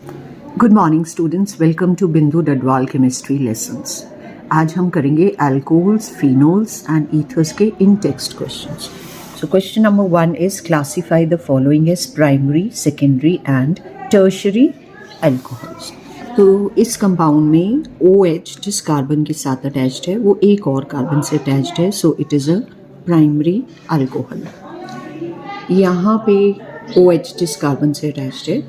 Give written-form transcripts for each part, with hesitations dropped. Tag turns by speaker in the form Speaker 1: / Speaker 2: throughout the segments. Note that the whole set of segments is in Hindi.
Speaker 1: Good morning students, welcome to Bindu Dadwal chemistry lessons. आज हम करेंगे अल्कोहल्स, फिनोल्स एंड ईथर्स के in text questions. So question number 1 is classify the following as primary, secondary and tertiary alcohols. तो इस कंपाउंड में OH जिस कार्बन के साथ अटैच्ड है वो एक और कार्बन से अटैच्ड है, so it is a primary alcohol. यहाँ पे OH जिस कार्बन से अटैच्ड है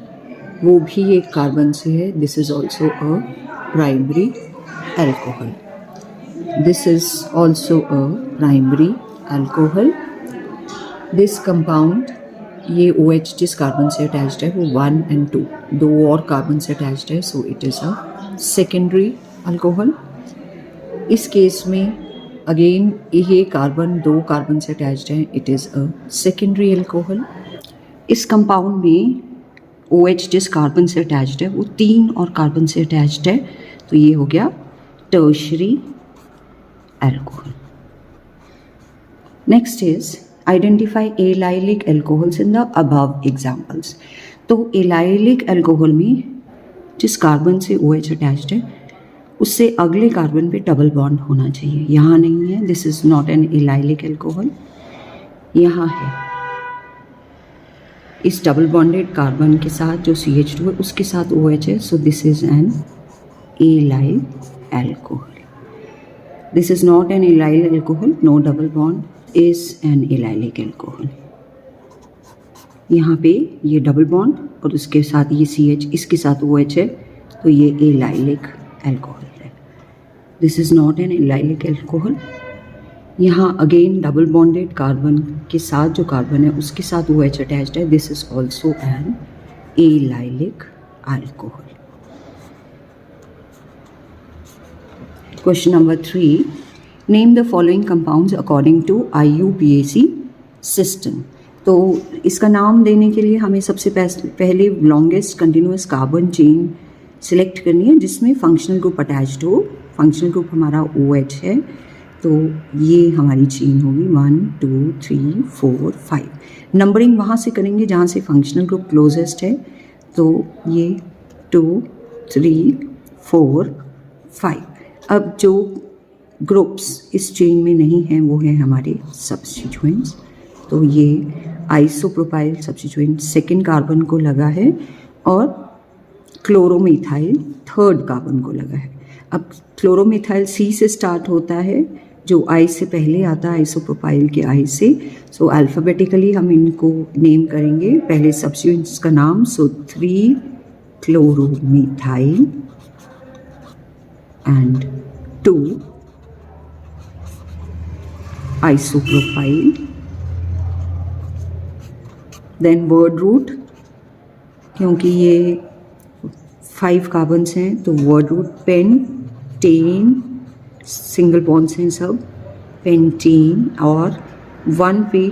Speaker 1: वो भी एक कार्बन से है, this is also a primary alcohol. This is also a primary alcohol. This compound, ये OH जिस कार्बन से अटैच्ड है वो 1 and 2 दो और कार्बन से अटैच्ड है, so it is a secondary alcohol. इस केस में अगेन ये कार्बन दो कार्बन से अटैच्ड है, it is a secondary alcohol. इस कंपाउंड में OH जिस कार्बन से अटैच्ड है वो 3 और कार्बन से अटैच्ड है, तो ये हो गया tertiary alcohol. Next is identify allylic alcohols in the above examples. तो एलाइलिक अल्कोहल में जिस कार्बन से OH अटैच्ड है उससे अगले कार्बन पे डबल बॉन्ड होना चाहिए, यहाँ नहीं है, this is not an allylic alcohol. यहाँ है, इस डबल बॉन्डेड कार्बन के साथ जो CH2 है उसके साथ OH है, so this is an allyl alcohol. This is not an allyl alcohol, no double bond is an allylic alcohol. यहाँ पे ये डबल बॉन्ड और उसके साथ ये CH, इसके साथ OH है, तो ये एलाइलिक अल्कोहल है। This is not an allylic alcohol. यहाँ अगेन डबल बॉन्डेड कार्बन के साथ जो कार्बन है उसके साथ OH अटैच्ड है, this is also an allylic alcohol. Question number 3, name the following compounds according to IUPAC system. तो इसका नाम देने के लिए हमें सबसे पहले longest continuous carbon chain select करनी है जिसमें फंक्शनल ग्रुप अटैच्ड हो। फंक्शनल ग्रुप हमारा OH है, तो ये हमारी चेन होगी 1 2 3 4 5। नंबरिंग वहाँ से करेंगे जहाँ से फंक्शनल ग्रुप क्लोजेस्ट है, तो ये 2 3 4 5। अब जो ग्रुप्स इस चेन में नहीं हैं वो हैं हमारे सब्स्टिट्यूएंट्स। तो ये आइसोप्रोपाइल सब्स्टिट्यूएंट सेकेंड कार्बन को लगा है और क्लोरोमिथाइल थर्ड कार्बन को लगा है। अब क्लोरोमिथाइल C से स्टार्ट होता है, जो I से पहले आता है आइसोप्रोपाइल के I से, सो अल्फ़ाबेटिकली हम इनको नेम करेंगे, पहले सब्स्टिट्यूएंट्स का नाम, so 3 chloromethyl and 2 isopropyl. Then word root, क्योंकि ये 5 कार्बन्स हैं तो word root pentane, single bonds हैं सब, पेंटेन, और 1 पे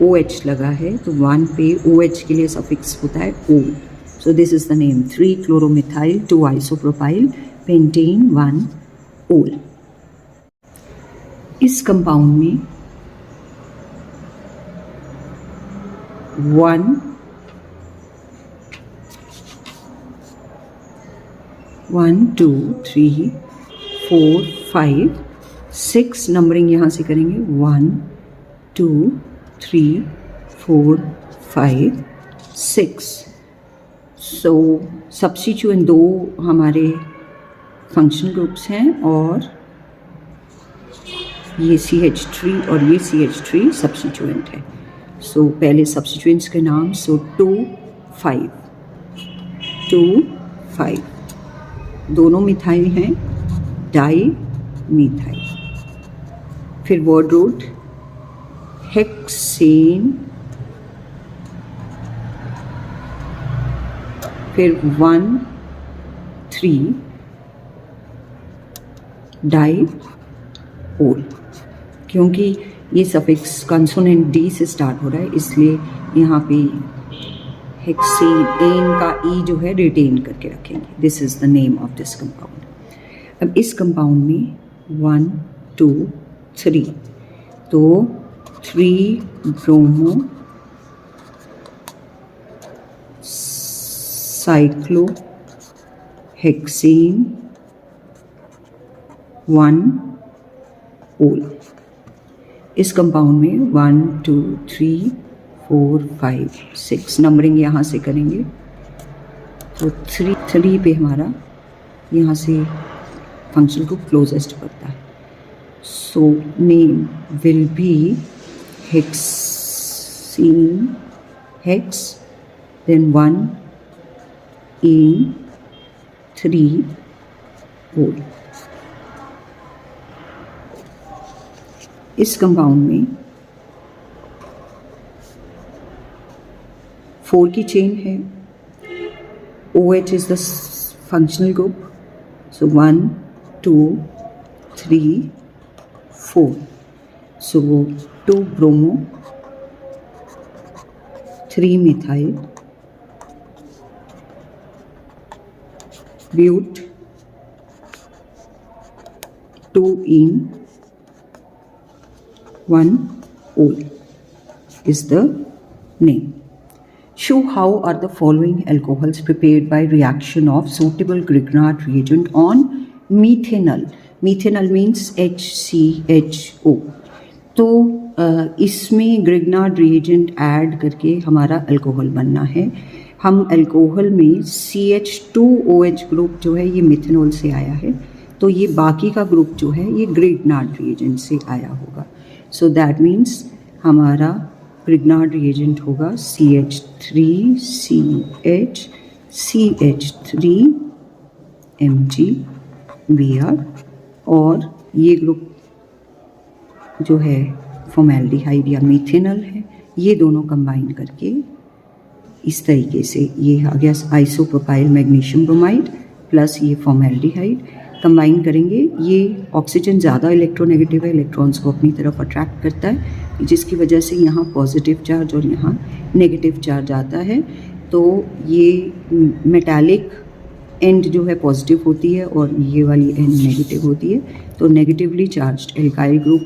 Speaker 1: OH लगा है तो 1 पे OH के लिए सफिक्स होता है O, so this is the name 3 chloromethyl 2 isopropyl pentane 1 ओल। इस कंपाउंड में 1 2 3 4 5 6 नंबरिंग यहाँ से करेंगे 1 2 3 4 5 6। सो सब्स्टिट्यूएंट दो हमारे फंक्शनल ग्रुप्स हैं और ये CH3 और ये CH3 सब्स्टिट्यूएंट है। सो पहले सब्स्टिट्यूएंट्स के नाम, सो 2 5 दोनों मिथाइल हैं, डाई मिथाइल। फिर वर्ड रूट हेक्सेन, फिर 1 3 डाई ओल। क्योंकि ये सफिक्स कंसोनेंट D से स्टार्ट हो रहा है इसलिए यहाँ पे हेक्सेन एन का E जो है रिटेन करके रखेंगे, this is the name of this compound. अब इस कंपाउंड में 1 2 3, तो 3 ब्रोमो cyclohexane 1 ol। इस कंपाउंड में 1 2 3 4 5 6 नंबरिंग यहाँ से करेंगे तो 3 पे हमारा यहाँ से फंक्शनल ग्रुप क्लोजेस्ट पड़ता है। So name will be hexene hex then 1 इन 3 ol। इस कंपाउंड में 4 की चेन है। OH is the functional group, so 1 2 3 4, so 2 bromo 3 methyl but 2 in 1 ol is the name. Show how are the following alcohols prepared by reaction of suitable Grignard reagent on methanol. Methanol means HCHO. तो इसमें Grignard reagent ऐड करके हमारा अल्कोहल बनना है। हम अल्कोहल में CH2OH ग्रुप जो है ये मिथेनॉल से आया है, तो ये बाकी का ग्रुप जो है ये Grignard reagent से आया होगा। सो दैट मीन्स हमारा Grignard reagent होगा CH3CH CH3 MgBr, और ये ग्रुप जो है फॉर्मेल्डिहाइड या मिथेनॉल है, ये दोनों कंबाइन करके इस तरीके से ये आ गया आइसोप्रोपाइल मैग्नीशियम ब्रोमाइड प्लस ये फॉर्मेल्डिहाइड कंबाइन करेंगे। ये ऑक्सीजन ज़्यादा इलेक्ट्रोनेगेटिव है, इलेक्ट्रॉन्स को अपनी तरफ अट्रैक्ट करता है, जिसकी वजह से यहाँ पॉजिटिव चार्ज और यहाँ नेगेटिव चार्ज आता है। तो ये मेटालिक एंड जो है पॉजिटिव होती है और ये वाली एंड नेगेटिव होती है। तो नेगेटिवली चार्ज्ड एल्काइल ग्रुप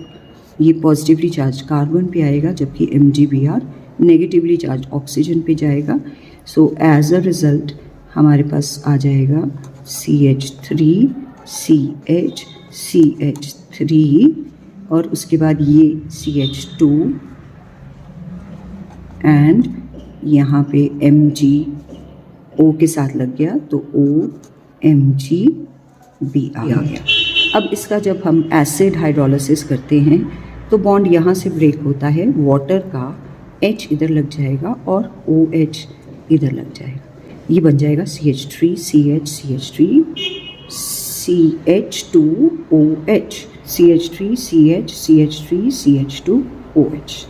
Speaker 1: ये पॉजिटिवली चार्ज कार्बन पे आएगा, जबकि MgBr नेगेटिवली चार्ज ऑक्सीजन पे जाएगा। सो एज अ रिज़ल्ट हमारे पास आ जाएगा CH3CH CH3 और उसके बाद ये CH2 एंड यहाँ पे MgO के साथ लग गया तो OMgB आ गया। अब इसका जब हम एसिड हाइड्रोलिसिस करते हैं तो बॉन्ड यहाँ से ब्रेक होता है, वाटर का H इधर लग जाएगा और OH इधर लग जाएगा, ये बन जाएगा CH3CH CH3 CH2OH CH3CH CH3 CH2OH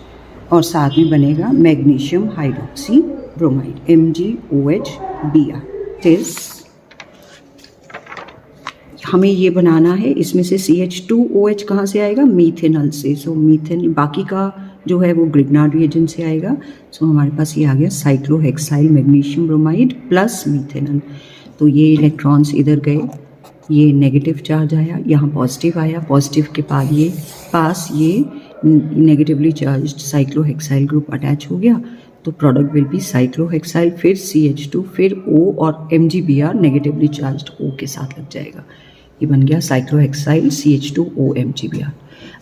Speaker 1: और साथ में बनेगा मैग्नीशियम हाइड्रोक्सी ब्रोमाइड MgOHBr। हमें ये बनाना है, इसमें से CH2OH कहाँ से आएगा? मीथेनॉल से। सो मीथेन बाकी का जो है वो ग्रिग्नार्ड रिएजेंट से आएगा। सो हमारे पास ये आ गया cyclohexyl magnesium bromide plus methanol. तो ये इलेक्ट्रॉन्स इधर गए, ये नेगेटिव चार्ज आया, यहाँ पॉजिटिव आया, पॉजिटिव के बाद ये पास ये negatively charged cyclohexyl group attach हो गया, तो प्रोडक्ट विल बी साइक्लोहेक्साइल, फिर CH2, फिर O और MgBr नेगेटिवली चार्ज्ड O के साथ लग जाएगा। ये बन गया साइक्लोहेक्साइल CH2O MgBr।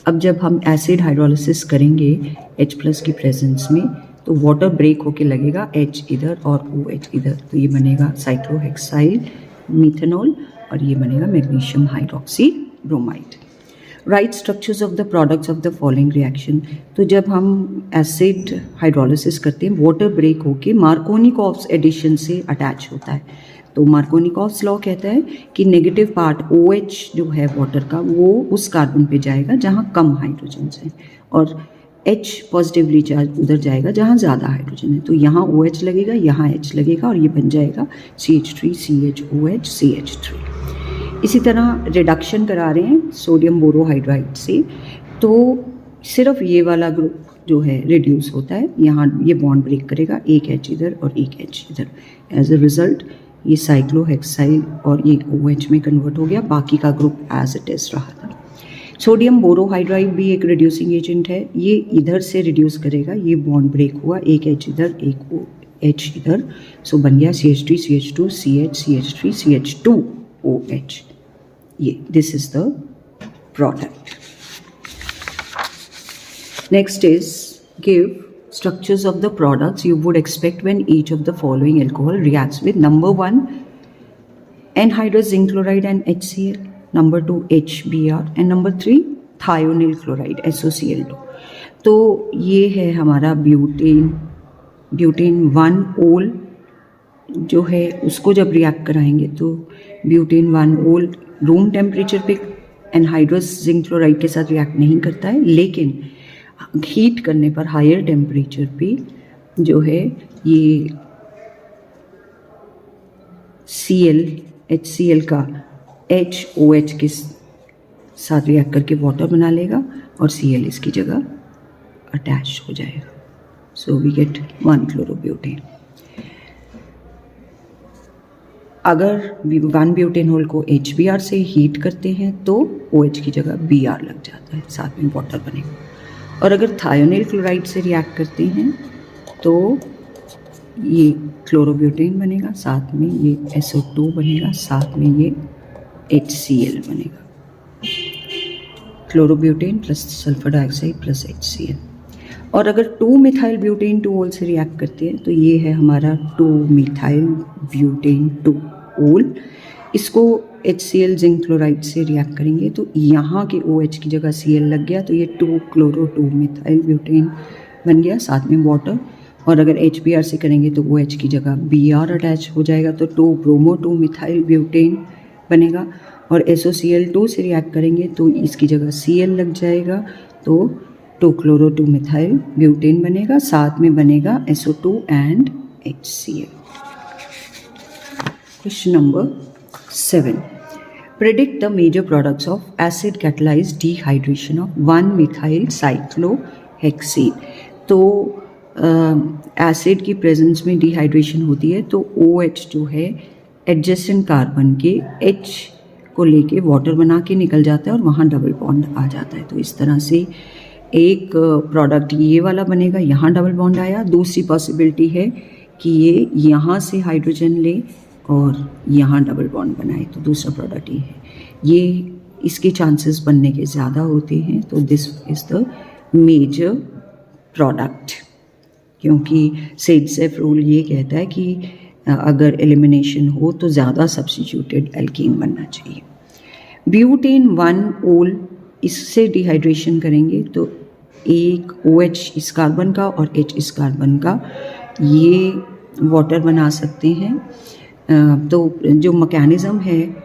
Speaker 1: अब जब हम एसिड हाइड्रोलिसिस करेंगे H+ की प्रेजेंस में तो वाटर ब्रेक होके लगेगा H इधर और OH इधर, तो ये बनेगा साइक्लोहेक्साइल मिथेनॉल और ये बनेगा magnesium hydroxy bromide. Right structures of the products of the following reaction. तो जब हम एसिड हाइड्रोलिसिस करते हैं वाटर ब्रेक होके मार्कोनिकॉव्स एडिशन से अटैच होता है। तो मार्कोनिकॉव्स लॉ कहता है कि नेगेटिव पार्ट OH जो है वाटर का वो उस कार्बन पे जाएगा जहाँ कम हाइड्रोजन है और H पॉजिटिवली चार्ज उधर जाएगा जहाँ ज़्यादा हाइड्रोजन है। तो यहाँ OH लगेगा, यहाँ H लगेगा और ये बन जाएगा CH3CHOH CH3। इसी तरह रिडक्शन करा रहे हैं सोडियम बोरोहाइड्राइड से, तो सिर्फ ये वाला ग्रुप जो है रिड्यूस होता है, यहाँ ये बॉन्ड ब्रेक करेगा, एक H इधर और एक H इधर। एज अ रिजल्ट ये साइक्लोहेक्साइल और ये OH में कन्वर्ट हो गया, बाकी का ग्रुप एज इट इज रहा था। सोडियम बोरोहाइड्राइड भी एक रिड्यूसिंग एजेंट है, ये इधर से रिड्यूस करेगा, ये बॉन्ड ब्रेक हुआ, एक H इधर एक H इधर, सो बन गया CH3 CH2 CH CH3 CH2 OH. ये this is the product. Next is give structures of the products you would expect when each of the following alcohol reacts with number 1 anhydrous zinc chloride and HCl, number 2 HBr and number 3 thionyl chloride SOCl2. तो ये है हमारा ब्यूटेन 1 ओल जो है उसको जब रिएक्ट कराएंगे तो ब्यूटेन 1 ओल रूम टेम्परेचर पे एनहाइड्रस जिंक क्लोराइड के साथ रिएक्ट नहीं करता है, लेकिन हीट करने पर हायर टेम्परेचर पे जो है ये HCl का HOH के साथ रिएक्ट करके वाटर बना लेगा और Cl इसकी जगह अटैच हो जाएगा. So we get 1 chlorobutane. अगर 1 ब्यूटेनॉल को HBr से हीट करते हैं तो OH की जगह Br लग जाता है, साथ में वाटर बनेगा. और अगर थायोनिल क्लोराइड से रिएक्ट करते हैं तो ये क्लोरोब्यूटेन बनेगा, साथ में ये SO2 बनेगा, साथ में ये HCl बनेगा. Chlorobutane plus sulphur dioxide plus HCl. और अगर 2 मिथाइल ब्यूटेन 2 ओल से रिएक्ट करते हैं तो ये है हमारा 2 मिथाइल ब्यूटेन 2 ओल. इसको HCl जिंक क्लोराइड से रिएक्ट करेंगे तो यहाँ के OH की जगह Cl लग गया, तो ये 2 क्लोरो 2 मिथाइल ब्यूटेन बन गया, साथ में वाटर. और अगर HBr से करेंगे तो OH की जगह Br अटैच हो जाएगा, तो 2 ब्रोमो 2 मिथाइल ब्यूटेन बनेगा. और SOCl2 से रिएक्ट करेंगे तो इसकी जगह Cl लग जाएगा, तो 2 क्लोरो 2 मिथाइल ब्यूटेन बनेगा, साथ में बनेगा SO2 and HCl. Question number 7. Predict the major products of acid catalyzed dehydration of 1-methyl cyclohexane. तो एसिड की प्रेजेंस में डिहाइड्रेशन होती है तो OH जो है एडजेसेंट कार्बन के H को लेके वाटर बना के निकल जाता है और वहाँ डबल बॉन्ड आ जाता है. तो इस तरह से एक प्रोडक्ट ये वाला बनेगा, यहाँ डबल बॉन्ड आया. दूसरी पॉसिबिलिटी है कि ये यहाँ से हाइड्रोजन ले और यहाँ डबल बॉन्ड बनाए, तो दूसरा प्रोडक्ट ये है. ये इसके चांसेस बनने के ज़्यादा होते हैं, तो this is the major product. क्योंकि सेडसेफ रूल ये कहता है कि अगर एलिमिनेशन हो तो ज़्यादा सब्स्टिट्यूटेड एल्कीन बनना चाहिए. ब्यूटेन 1 ओल इससे डिहाइड्रेशन करेंगे तो एक OH इस कार्बन का और H इस कार्बन का ये वाटर बना सकते हैं. तो जो मैकेनिज़्म है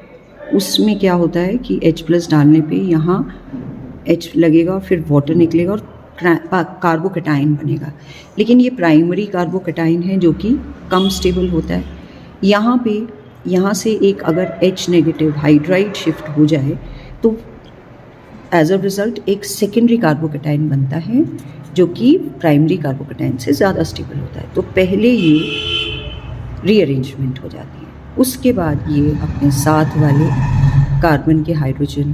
Speaker 1: उसमें क्या होता है कि H+ डालने पे यहाँ H लगेगा और फिर वाटर निकलेगा और कार्बोकैटाइन बनेगा. लेकिन ये प्राइमरी कार्बोकैटाइन है जो कि कम स्टेबल होता है. यहाँ से एक अगर H नेगेटिव हाइड्राइड शिफ्ट हो जाए तो एज अ रिज़ल्ट एक सेकेंडरी कार्बोकैटाइन बनता है जो कि प्राइमरी कार्बोकैटाइन से ज़्यादा स्टेबल होता है. तो पहले ये रीअरेंजमेंट हो जाती है, उसके बाद ये अपने साथ वाले कार्बन के हाइड्रोजन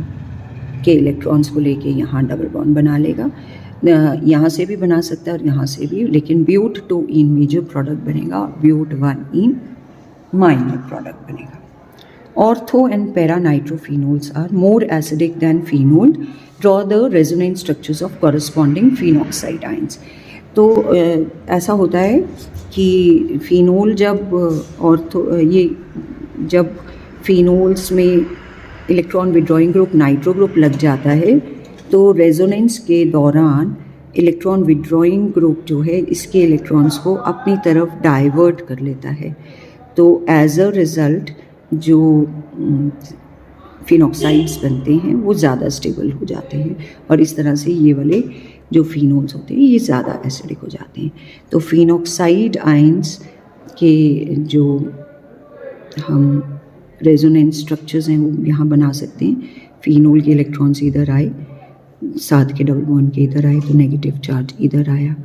Speaker 1: के इलेक्ट्रॉन्स को लेके यहाँ डबल बॉन्ड बना लेगा. यहाँ से भी बना सकता है और यहाँ से भी, लेकिन ब्यूट 2 इन मेजर प्रोडक्ट बनेगा, ब्यूट 1 इन माइनर प्रोडक्ट बनेगा. Ortho and para-nitrophenols are more acidic than phenol. Draw the resonance structures of corresponding phenoxide ions. तो ऐसा होता है कि फिनोल जब फिनोल्स में electron withdrawing group nitro group लग जाता है तो रेजोनेंस के दौरान इलेक्ट्रॉन विड्रॉइंग ग्रुप जो है इसके इलेक्ट्रॉन्स को अपनी तरफ डाइवर्ट कर लेता है. तो एज अ रिज़ल्ट जो फिनॉक्साइड्स बनते हैं वो ज़्यादा स्टेबल हो जाते हैं और इस तरह से ये वाले जो फिनोल्स होते हैं ये ज़्यादा एसिडिक हो जाते हैं. तो फिनॉक्साइड आयंस के जो हम रेजोनेंस स्ट्रक्चर्स हैं वो यहाँ बना सकते हैं. फिनोल के इलेक्ट्रॉन्स इधर आए, साथ के डबल बॉन्ड के इधर आए, तो नेगेटिव चार्ज इधर आया.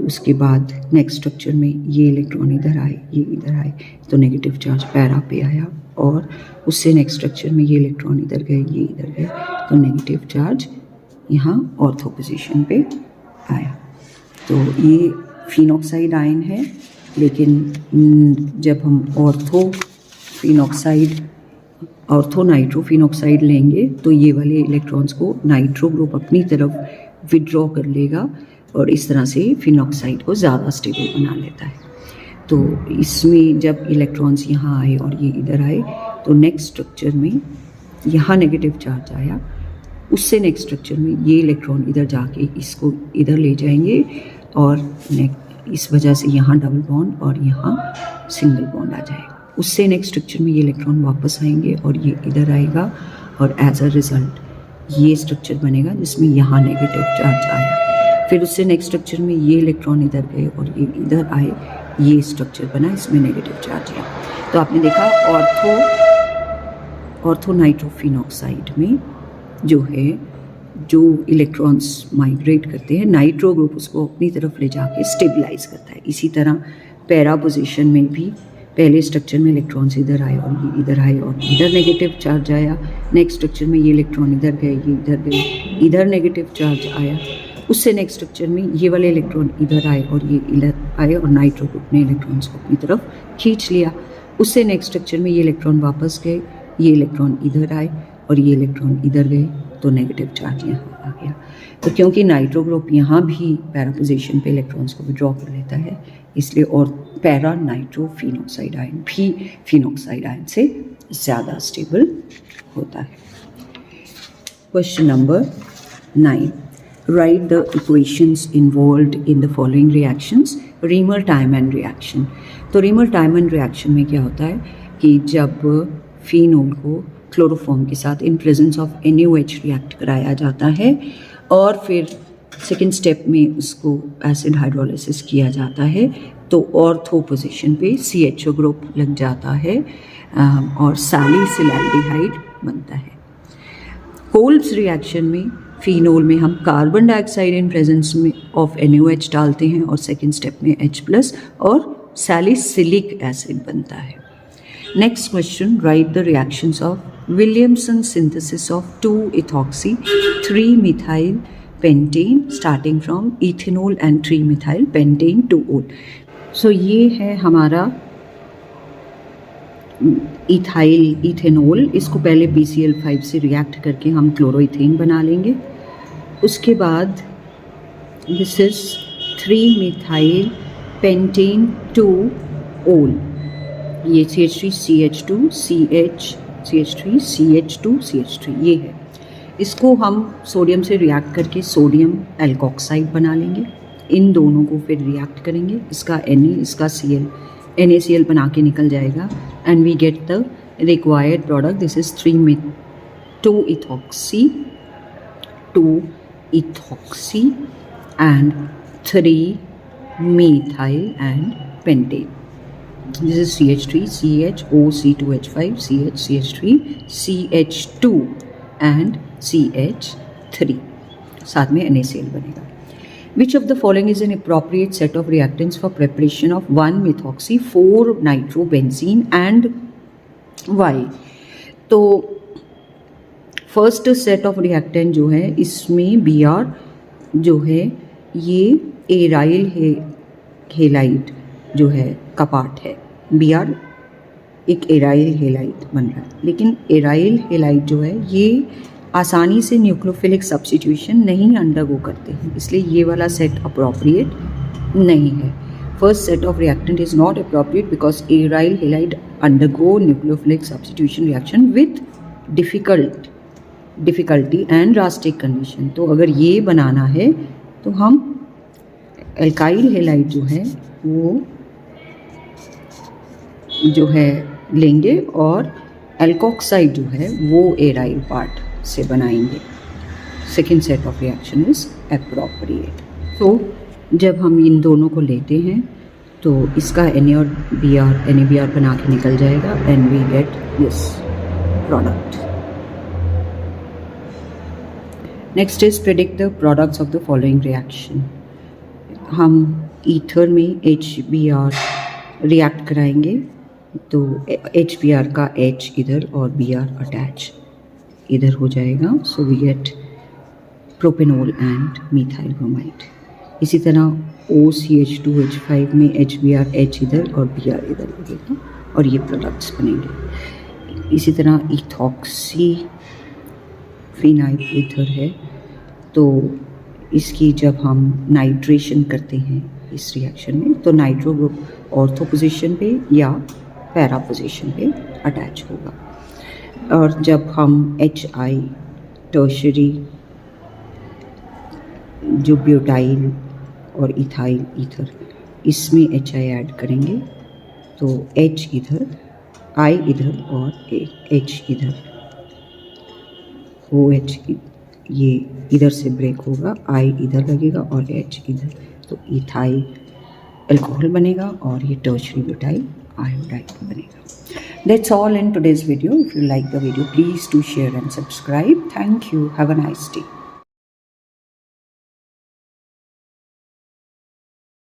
Speaker 1: उसके बाद नेक्स्ट स्ट्रक्चर में ये इलेक्ट्रॉन इधर आए, ये इधर आए, तो नेगेटिव चार्ज पैरा पे आया. और उससे नेक्स्ट स्ट्रक्चर में ये इलेक्ट्रॉन इधर गए, ये इधर गए, तो नेगेटिव चार्ज यहाँ ऑर्थो पोजीशन पे आया. तो ये फिनॉक्साइड आयन है, लेकिन जब हम ऑर्थो नाइट्रोफिनॉक्साइड लेंगे तो ये वाले इलेक्ट्रॉन्स को नाइट्रो ग्रुप अपनी तरफ विड्रॉ कर लेगा और इस तरह से फिनॉक्साइड को ज़्यादा स्टेबल बना लेता है। तो इसमें जब इलेक्ट्रॉन्स यहाँ आए और ये इधर आए तो नेक्स्ट स्ट्रक्चर में यहाँ नेगेटिव चार्ज आया, उससे नेक्स्ट स्ट्रक्चर में ये इलेक्ट्रॉन इधर जाके इसको इधर ले जाएंगे और इस वजह से यहाँ डबल बॉन्ड और यहाँ सिंगल बॉन्ड आ जाएगा। उससे नेक्स्ट स्ट्रक्चर में ये इलेक्ट्रॉन वापस आएंगे और ये इधर आएगा और एज अ रिज़ल्ट ये स्ट्रक्चर बनेगा जिसमें यहाँ नेगेटिव चार्ज आया। फिर उससे नेक्स्ट स्ट्रक्चर में ये इलेक्ट्रॉन इधर गए और ये इधर आए, ये स्ट्रक्चर बना, इसमें नेगेटिव चार्ज है। तो आपने देखा ऑर्थो नाइट्रोफिनॉक्साइड में जो इलेक्ट्रॉन्स माइग्रेट करते हैं, नाइट्रो ग्रुप उसको अपनी तरफ ले जाके स्टेबलाइज करता है। इसी तरह पैरा पोजीशन में भी पहले स्ट्रक्चर में इलेक्ट्रॉन्स इधर आए और ये इधर आए और इधर नेगेटिव चार्ज आया, नेक्स्ट स्ट्रक्चर में ये इलेक्ट्रॉन इधर गए, ये इधर गए, इधर नेगेटिव चार्ज आया, उससे नेक्स्ट स्ट्रक्चर में ये वाले इलेक्ट्रॉन इधर आए और ये इधर आए और नाइट्रो ग्रुप ने इलेक्ट्रॉन्स को अपनी तरफ खींच लिया। उससे नेक्स्ट स्ट्रक्चर में ये इलेक्ट्रॉन वापस गए, ये इलेक्ट्रॉन इधर आए और ये इलेक्ट्रॉन इधर गए, तो नेगेटिव चार्ज यहाँ आ गया। तो क्योंकि नाइट्रो ग्रुप यहाँ भी पैरा पोजीशन पे इलेक्ट्रॉन्स को विड्रॉ कर लेता है, इसलिए और पैरा नाइट्रोफिनॉक्साइड आयन भी फिनॉक्साइड आयन से ज़्यादा स्टेबल होता है। Question number 9, write the equations involved in the following reactions. Reimer Tiemann reaction. तो रीमर-टायमन रिएक्शन में क्या होता है कि जब फिनोल को क्लोरोफॉर्म के साथ in presence of NaOH react कराया जाता है और फिर सेकेंड स्टेप में उसको एसिड हाइड्रोलिसिस किया जाता है, तो ऑर्थो पोजीशन पे CHO ग्रुप लग जाता है और सैलिसिलैल्डिहाइड बनता है। कोल्ब्स रिएक्शन में फिनोल में हम कार्बन डाइऑक्साइड इन प्रेजेंस में ऑफ NaOH डालते हैं और सेकेंड स्टेप में H+ और सैलिसिलिक एसिड बनता है। Next question, right the reactions of Williamson synthesis of 2-ethoxy 3-methyl pentane starting from ethanol and 3-methyl pentane 2-ol। सो ये है हमारा इथेनॉल। इसको पहले BCl5 से रिएक्ट करके हम क्लोरोइथेन बना लेंगे। उसके बाद this is 3-methyl pentane 2-ol, ये CH3 CH2 CH3 ये है। इसको हम सोडियम से रिएक्ट करके सोडियम एल्कोक्साइड बना लेंगे। इन दोनों को फिर रिएक्ट करेंगे, इसका Na इसका Cl, NaCl बना के निकल जाएगा and we get the required product. This is 2-ethoxy and 3-methyl and pentane। This is CH3 CHO, CH2H5 CH3 CH2 and CH3, साथ में NaCl बनेगा। Which of the following is an appropriate set of reactants for preparation of 1-methoxy 4-nitrobenzene and why? तो फर्स्ट सेट ऑफ रिएक्टेंट जो है इसमें Br जो है ये एराइल हेलाइड जो है का पार्ट है। Br एक एराइल हेलाइड बन रहा है, लेकिन एराइल हेलाइड जो है ये आसानी से न्यूक्लियोफिलिक सब्स्टिट्यूशन नहीं अंडरगो करते हैं, इसलिए ये वाला सेट अप्रोप्रिएट नहीं है। First set of reactant is not appropriate because aryl halide undergo nucleophilic substitution reaction with difficulty and drastic condition. तो अगर ये बनाना है तो हम एल्काइल हेलाइड जो है वो जो है लेंगे और एल्कोक्साइड जो है वो एराइल पार्ट से बनाएंगे। Second set of reaction is appropriate. तो जब हम इन दोनों को लेते हैं तो इसका Na और NaBr बना के निकल जाएगा and we get this product. Next is predict the products of the following reaction. हम ईथर में HBr रिएक्ट कराएंगे तो HBr का H इधर और Br अटैच इधर हो जाएगा, so we get propanol and methyl bromide. इसी तरह OCH2H5 में HBr H इधर और Br इधर लगेगा और ये प्रोडक्ट्स बनेंगे। इसी तरह इथॉक्सी फिनाइल ईथर है, तो इसकी जब हम नाइट्रेशन करते हैं इस रिएक्शन में तो नाइट्रो ग्रुप ऑर्थो पोजीशन पे या पैरा पोजीशन पे अटैच होगा। और जब हम HI टर्शरी जो ब्यूटाइल और इथाइल ईथर इसमें HI ऐड करेंगे तो H इधर I इधर और H इधर, OH ये इधर से ब्रेक होगा, I इधर लगेगा और H इधर, तो इथाइल अल्कोहल बनेगा और ये टर्शरी ब्यूटाइल आयोडाइड बनेगा। That's all in today's video. If you like the video, please do share and subscribe. Thank you. Have a nice day.